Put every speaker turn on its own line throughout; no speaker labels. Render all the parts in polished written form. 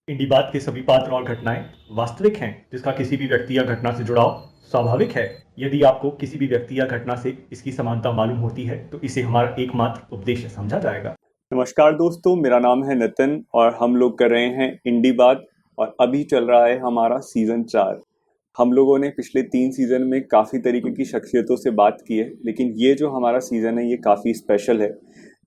इंडी बात के सभी पात्र और घटनाएं वास्तविक हैं जिसका किसी भी व्यक्ति या घटना से जुड़ाव स्वाभाविक है। यदि आपको किसी भी व्यक्ति या घटना से इसकी समानता मालूम होती है तो इसे हमारा एकमात्र उपदेश समझा जाएगा।
नमस्कार दोस्तों, मेरा नाम है नितिन और हम लोग कर रहे हैं इंडी बात। और अभी चल रहा है हमारा सीजन 4। हम लोगों ने पिछले 3 सीजन में काफ़ी तरीके की शख्सियतों से बात की है, लेकिन ये जो हमारा सीजन है ये काफ़ी स्पेशल है।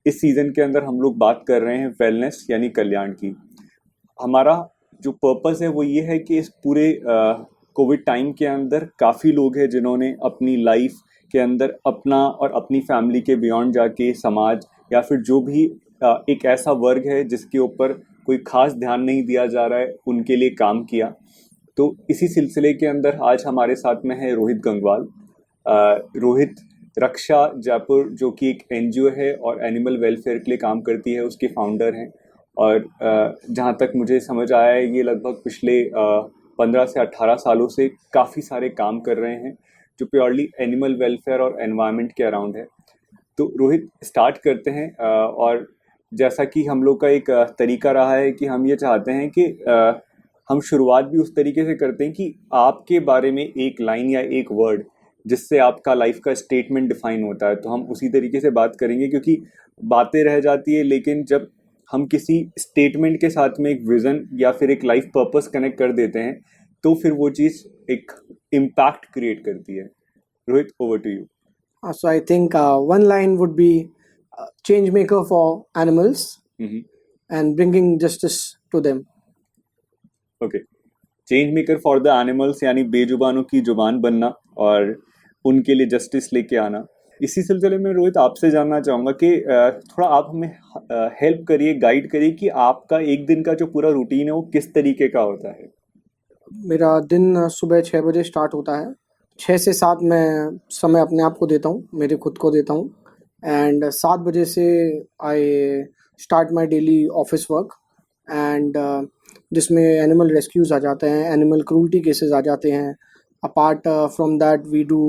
इस सीजन के अंदर हम लोग बात कर रहे हैं वेलनेस यानी कल्याण की। हमारा जो पर्पस है वो ये है कि इस पूरे कोविड टाइम के अंदर काफ़ी लोग हैं जिन्होंने अपनी लाइफ के अंदर अपना और अपनी फैमिली के बियॉन्ड जाके समाज या फिर जो भी एक ऐसा वर्ग है जिसके ऊपर कोई खास ध्यान नहीं दिया जा रहा है उनके लिए काम किया। तो इसी सिलसिले के अंदर आज हमारे साथ में है रोहित गंगवाल। रोहित रक्षा जयपुर जो कि एक एनजीओ है और एनिमल वेलफेयर के लिए काम करती है, उसके फाउंडर हैं। और जहाँ तक मुझे समझ आया है ये लगभग पिछले 15 से 18 सालों से काफ़ी सारे काम कर रहे हैं जो प्योरली एनिमल वेलफेयर और एनवायरनमेंट के अराउंड है। तो रोहित, स्टार्ट करते हैं। और जैसा कि हम लोग का एक तरीका रहा है कि हम ये चाहते हैं कि हम शुरुआत भी उस तरीके से करते हैं कि आपके बारे में एक लाइन या एक वर्ड जिससे आपका लाइफ का स्टेटमेंट डिफाइन होता है, तो हम उसी तरीके से बात करेंगे क्योंकि बातें रह जाती है, लेकिन जब हम किसी स्टेटमेंट के साथ में एक विजन या फिर एक लाइफ पर्पस कनेक्ट कर देते हैं तो फिर वो चीज़ एक इम्पैक्ट क्रिएट करती है। Rohit, over to you.
So I think one line would be change maker for animals and bringing justice to them.
Okay, change maker for the animals यानी बेजुबानों की जुबान बनना और उनके लिए जस्टिस लेके आना। इसी सिलसिले में रोहित आपसे जानना चाहूँगा कि थोड़ा आप हमें हेल्प करिए, गाइड करिए कि आपका एक दिन का जो पूरा रूटीन है वो किस तरीके का होता है।
मेरा दिन सुबह 6 बजे स्टार्ट होता है। 6 से 7 मैं समय अपने आप को देता हूँ, मेरे खुद को देता हूँ। एंड 7 बजे से I start my daily office work and जिसमें एनिमल रेस्क्यूज आ जाते हैं, एनिमल क्रूल्टी केसेस आ जाते हैं। Apart from that we do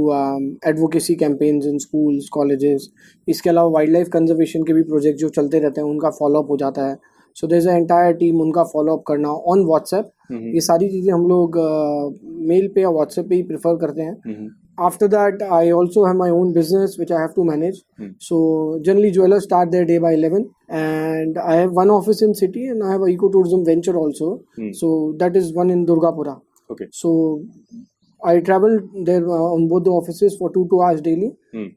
advocacy campaigns in schools, colleges. इसके अलावा वाइल्ड लाइफ कंजर्वेशन के भी प्रोजेक्ट जो चलते रहते हैं उनका फॉलोअप हो जाता है। So there is a entire team, उनका फॉलोअप करना ऑन व्हाट्सएप। ये सारी चीज़ें हम लोग मेल पे या व्हाट्सएप पे ही प्रेफर करते हैं। After that, I also have my own business which I have to manage. So generally jewelers start their day by 11 and I have one office in city and I have a ecotourism venture also. So that is one in Durgapura.
Okay.
So I travel there on both the offices for 2 hours daily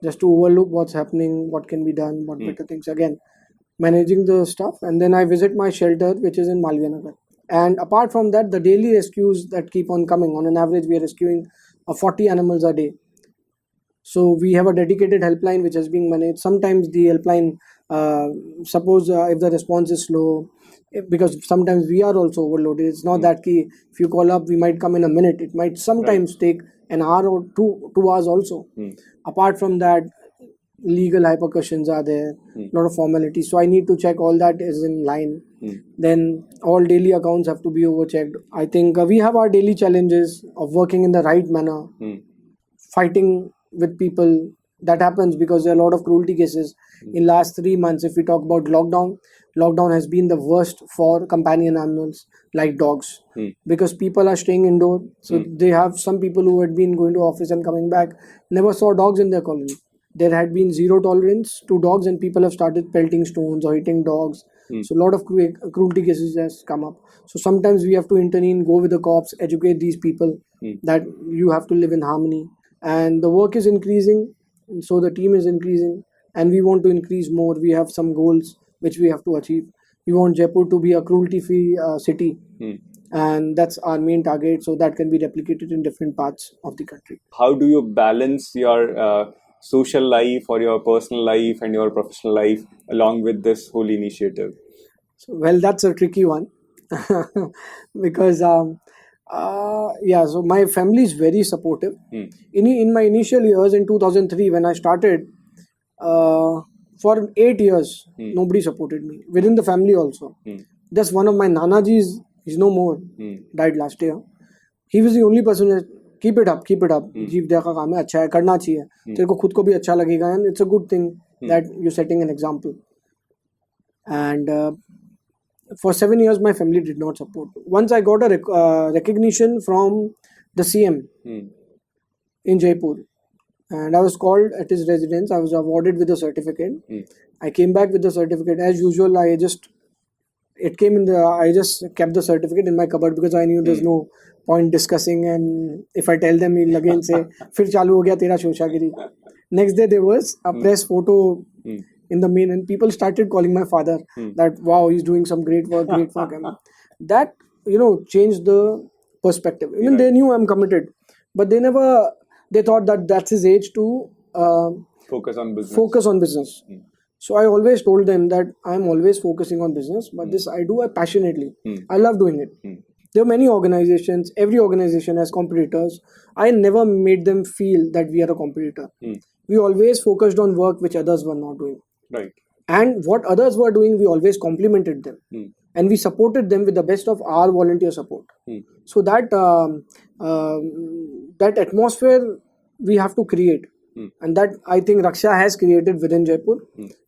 just to overlook what's happening, what can be done, what better things. Again, managing the stuff, and then I visit my shelter which is in Malviya Nagar. And apart from that, the daily rescues that keep on coming. On an average, we are rescuing 40 animals a day. So we have a dedicated helpline which is being managed. Sometimes the helpline, suppose if the response is slow, because sometimes we are also overloaded. It's not that if you call up, we might come in a minute. It might sometimes take an hour or 2 hours also. Apart from that, legal hypercussions are there, lot of formalities. So I need to check all that is in line. Then all daily accounts have to be overchecked. I think we have our daily challenges of working in the right manner, fighting with people. That happens because there are a lot of cruelty cases. In last 3 months, if we talk about lockdown has been the worst for companion animals like dogs, because people are staying indoor. So they have some people who had been going to office and coming back, never saw dogs in their colony. There had been zero tolerance to dogs and people have started pelting stones or hitting dogs. So a lot of cruelty cases has come up. So sometimes we have to intervene, go with the cops, educate these people that you have to live in harmony. And the work is increasing, so the team is increasing and we want to increase more. We have some goals which we have to achieve. We want Jaipur to be a cruelty free city. And that's our main target, so that can be replicated in different parts of the country.
How do you balance your social life or your personal life and your professional life along with this whole initiative?
So, well, that's a tricky one because so my family is very supportive. In my initial years in 2003 when I started, for 8 years nobody supported me within the family also. Just one of my nanajis, he's no more, died last year. He was the only person that keep it up. जीव दया का काम है, अच्छा है, करना चाहिए, तेरे को खुद को भी अच्छा लगेगा, and it's a good thing that you're setting an example. And for 7 years, my family did not support. Once I got a recognition from the CM in Jaipur, and I was called at his residence. I was awarded with a certificate. I came back with the certificate as usual. I just kept the certificate in my cupboard because I knew there's no point discussing, and if I tell them, he'll again say फिर चालू हो गया तेरा शोशागिरी. Next day there was a press photo in the main, and people started calling my father that wow, he's doing some great work. And that changed the perspective. Even they knew I'm committed, but they thought that that's his age to
focus on business.
So I always told them that I'm always focusing on business, but this I do passionately. I love doing it. There are many organizations. Every organization has competitors. I never made them feel that we are a competitor. We always focused on work which others were not doing.
Right.
And what others were doing, we always complimented them. And we supported them with the best of our volunteer support. So that atmosphere we have to create. And that I think Raksha has created within Jaipur.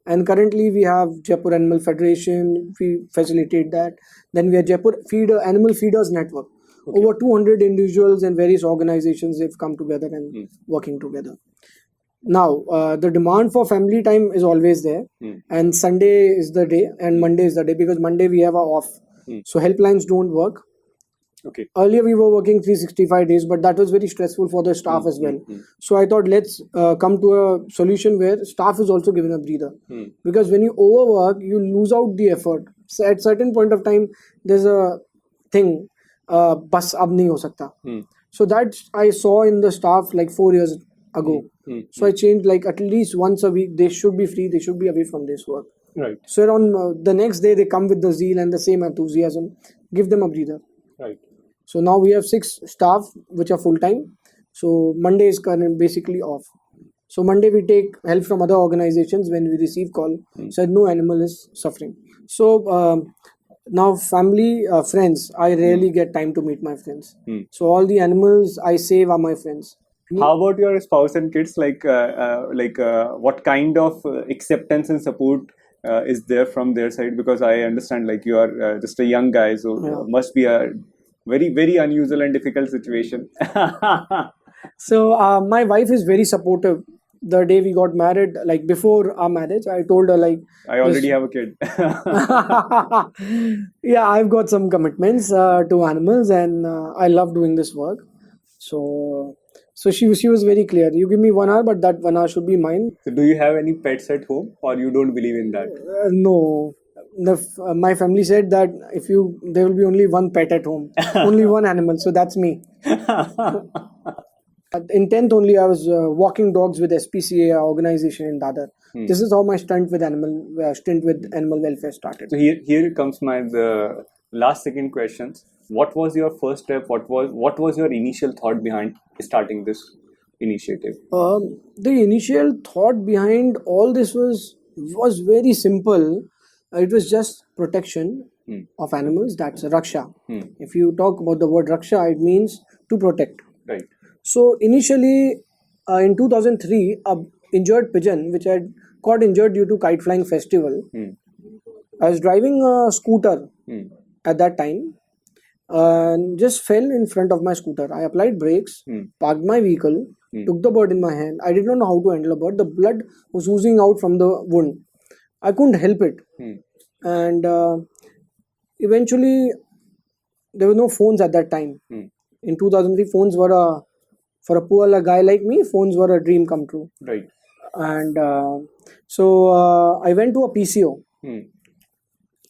And currently we have Jaipur Animal Federation. We facilitate that. Then we have Jaipur Animal Feeders Network. Over 200 individuals and various organizations have come together and working together. Now, the demand for family time is always there. And Sunday is the day and Monday is the day, because Monday we have a off. So helplines don't work.
Okay.
Earlier we were working 365 days, but that was very stressful for the staff as well. So I thought let's come to a solution where staff is also given a breather. Because when you overwork, you lose out the effort. So at certain point of time, there's a thing, bas ab nahi ho sakta. So that I saw in the staff like 4 years ago. So I changed, like at least once a week, they should be free, they should be away from this work.
Right.
So on the next day, they come with the zeal and the same enthusiasm. Give them a breather.
Right.
So now we have 6 staff which are full-time. So Monday is basically off. So Monday we take help from other organizations when we receive call. Said no animal is suffering. So now family, friends, I rarely get time to meet my friends. So all the animals I save are my friends.
How about your spouse and kids? Like what kind of acceptance and support is there from their side? Because I understand like you are just a young guy, so must be a very, very unusual and difficult situation.
So my wife is very supportive. The day we got married, like before our marriage, I told her like
I already have a kid.
Yeah, I've got some commitments to animals, and I love doing this work. So she was very clear. You give me 1 hour, but that 1 hour should be mine.
So do you have any pets at home, or you don't believe in that?
No. My family said that there will be only one pet at home, only one animal. So that's me. In 10th only, I was walking dogs with SPCA organization in Dadar. This is how my stint with animal welfare started.
So here comes the last second questions. What was your first step? What was your initial thought behind starting this initiative?
The initial thought behind all this was very simple. It was just protection of animals. That's Raksha. If you talk about the word Raksha, it means to protect.
Right.
So initially, in 2003, a injured pigeon which had got injured due to kite flying festival. I was driving a scooter at that time and just fell in front of my scooter. I applied brakes, parked my vehicle, took the bird in my hand. I did not know how to handle a bird. The blood was oozing out from the wound. I couldn't help it. And eventually, there were no phones at that time. In 2003, phones were for a poor guy like me, phones were a dream come true.
Right.
And so I went to a PCO.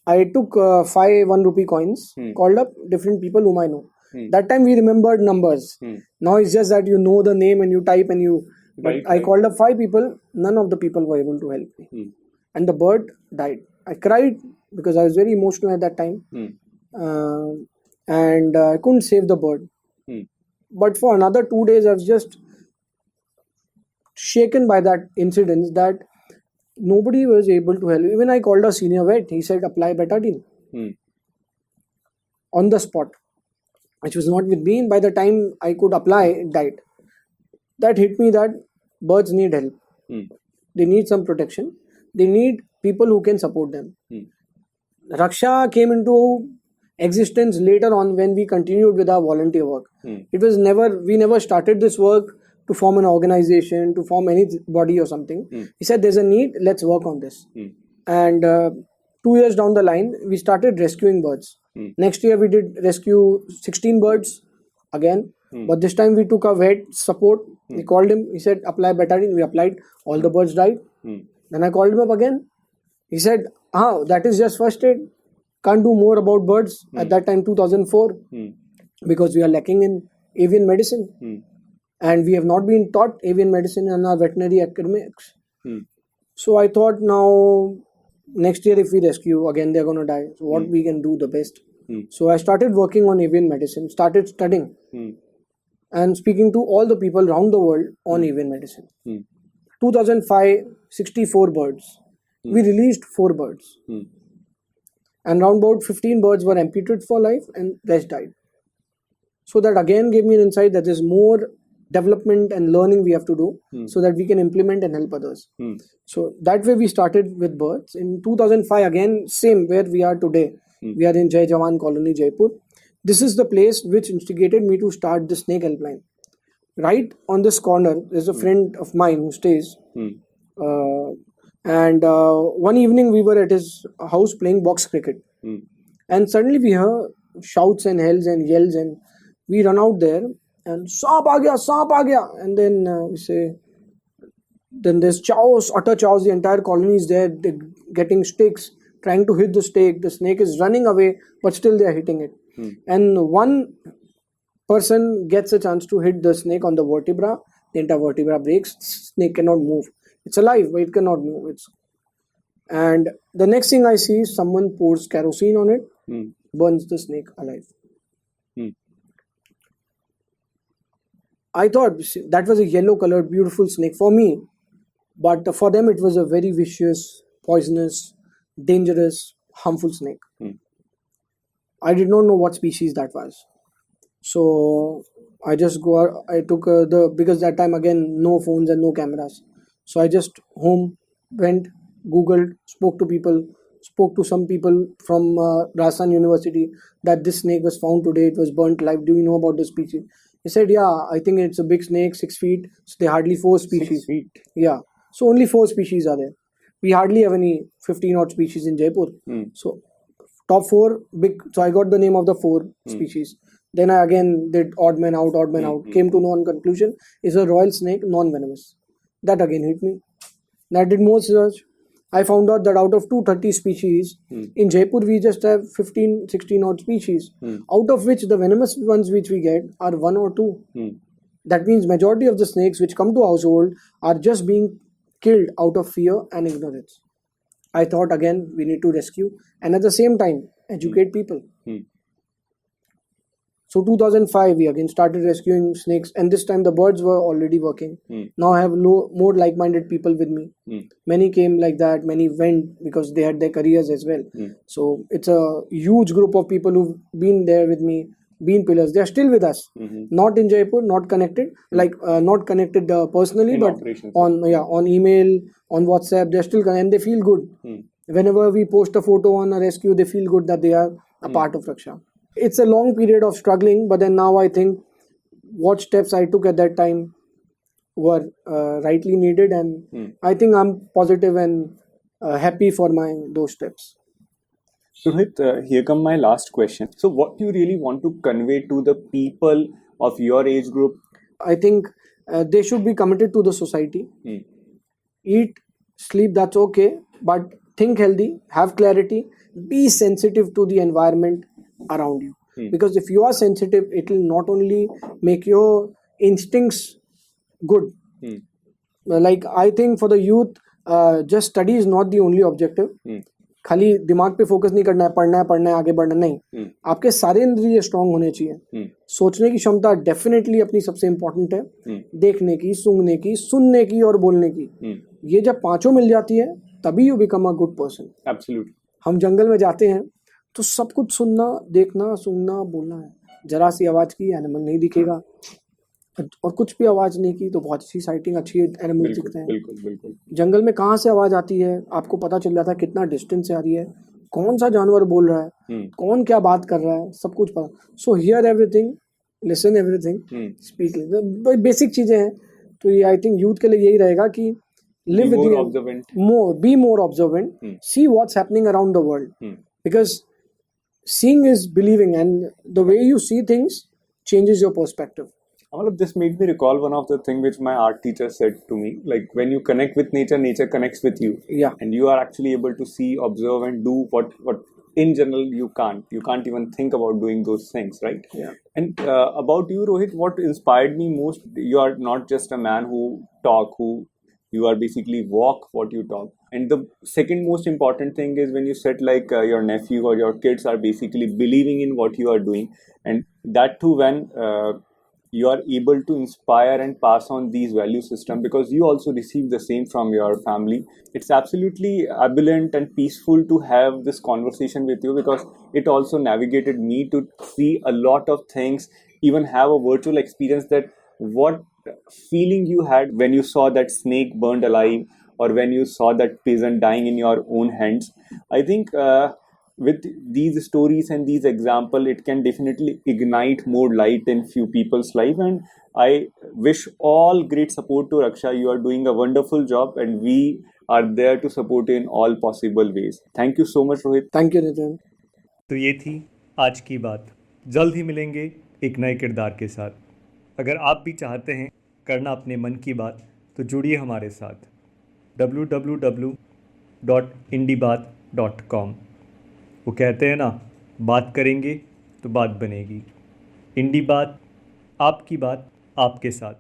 I took 5 1 rupee coins, called up different people whom I know. That time we remembered numbers. Now it's just that you know the name and you type and you... But I called up 5 people, none of the people were able to help me. And the bird died. I cried because I was very emotional at that time. And I couldn't save the bird. But for another 2 days, I was just shaken by that incident that nobody was able to help. Even I called a senior vet. He said, apply Betadine. On the spot. Which was not with me. And by the time I could apply, it died. That hit me that birds need help. They need some protection. They need people who can support them. Raksha came into existence later on when we continued with our volunteer work. It was we never started this work to form an organization, to form any body or something. He said there's a need, let's work on this. And 2 years down the line, we started rescuing birds. Next year we did rescue 16 birds again. But this time we took a vet support. We called him, he said apply betadine. We applied, all the birds died. Then I called him up again. He said, that is just first aid. Can't do more about birds. At that time 2004, because we are lacking in avian medicine. And we have not been taught avian medicine in our veterinary academics. So I thought, now next year if we rescue again, they're going to die. So what we can do the best. So I started working on avian medicine, started studying and speaking to all the people around the world on avian medicine. 2005, 64 birds. We released 4 birds. And around about 15 birds were amputated for life and rest died. So that again gave me an insight that there's more development and learning we have to do so that we can implement and help others. So that way we started with birds. In 2005 again, same where we are today. We are in Jai Jawan Colony, Jaipur. This is the place which instigated me to start the snake helpline. Right on this corner, there's a friend of mine who stays. And one evening we were at his house playing box cricket. And suddenly we hear shouts and yells and yells, and we run out there and saap aa gaya, and then we say, then there's chaos, utter chaos. The entire colony is there, they're getting sticks, trying to hit the snake. The snake is running away, but still they're hitting it. And one person gets a chance to hit the snake on the vertebra. The entire vertebra breaks. Snake cannot move. It's alive, but it cannot move. And the next thing I see is someone pours kerosene on it, burns the snake alive. I thought that was a yellow colored beautiful snake for me, but for them it was a very vicious, poisonous, dangerous, harmful snake. I did not know what species that was. So I just I took because that time again no phones and no cameras. So I just went, googled, spoke to some people from Rajasthan University that this snake was found today, it was burnt alive. Do you know about the species? He said, yeah, I think it's a big snake, 6 feet. So there are hardly 4 species.
6 feet?
Yeah. So only 4 species are there. We hardly have any 15 odd species in Jaipur. So top 4 big. So I got the name of the 4 species. Then I again did odd man out. Came to one conclusion. It's a royal snake, non-venomous. That again hit me. Then I did more search. I found out that out of 230 species, in Jaipur we just have 15, 16 odd species, out of which the venomous ones which we get are 1 or 2. That means majority of the snakes which come to household are just being killed out of fear and ignorance. I thought again we need to rescue and at the same time educate people. So 2005 we again started rescuing snakes, and this time the birds were already working. Now I have more like-minded people with me. Many came like that, many went because they had their careers as well. So it's a huge group of people who've been there with me, been pillars. They are still with us, not in Jaipur, not connected, not connected personally, but on email, on WhatsApp. They're still and they feel good. Whenever we post a photo on a rescue, they feel good that they are a part of Raksha. It's a long period of struggling, but then now I think what steps I took at that time were rightly needed, and I think I'm positive and happy for those steps.
Rohit, here come my last question. So what do you really want to convey to the people of your age group?
I think they should be committed to the society. Eat, sleep, that's okay, but think healthy, have clarity, be sensitive to the environment around you. Because if you are sensitive, it will not only make your instincts good. Like I think for the youth, just study is not the only objective. खाली दिमाग पे focus नहीं करना है, पढ़ना है, आगे बढ़ना नहीं. आपके सारे इंद्रिय स्ट्रांग होने चाहिए. सोचने की क्षमता डेफिनेटली अपनी सबसे इम्पोर्टेंट है. देखने की, सूंघने की, सुनने की और बोलने की. ये जब 5 मिल जाती है तभी you become a good person.
Absolutely.
हम जंगल में जाते हैं तो सब कुछ सुनना, देखना, सूंघना, बोलना है. जरा सी आवाज की एनिमल नहीं दिखेगा, और कुछ भी आवाज नहीं की तो बहुत सी साइटिंग अच्छी एनिमल दिखते हैं.
बिल्कुल.
जंगल में कहाँ से आवाज आती है आपको पता चल जाता है, कितना डिस्टेंस से आ रही है, कौन सा जानवर बोल रहा है, कौन क्या बात कर रहा है, सब कुछ पता. So here everything, listen everything, speak. Basic चीजें हैं. तो ये आई थिंक यूथ के लिए यही रहेगा कि live with
more
the
observant.
be more observant, see what's happening around the world, because seeing is believing, and the way you see things changes your perspective.
Well, this made me recall one of the things which my art teacher said to me. Like when you connect with nature, nature connects with you.
Yeah.
And you are actually able to see, observe, and do what in general you can't. You can't even think about doing those things, right?
Yeah.
And about you, Rohit, what inspired me most? You are not just a man who talk, who you are basically walk what you talk. And the second most important thing is when you said like your nephew or your kids are basically believing in what you are doing, and that too when you are able to inspire and pass on these value system because you also receive the same from your family. It's absolutely abundant and peaceful to have this conversation with you because it also navigated me to see a lot of things, even have a virtual experience that what feeling you had when you saw that snake burned alive or when you saw that peasant dying in your own hands. I think with these stories and these example, it can definitely ignite more light in few people's life. And I wish all great support to Raksha. You are doing a wonderful job and we are there to support you in all possible ways. Thank you so much, Rohit.
Thank you, Nitin.
तो ये थी आज की बात. जल्द ही मिलेंगे एक नए किरदार के साथ. अगर आप भी चाहते हैं करना अपने मन की बात तो जुड़िए हमारे साथ www.indiebaat.com. वो कहते हैं ना, बात करेंगे तो बात बनेगी. इंडी बात, आपकी बात आपके साथ.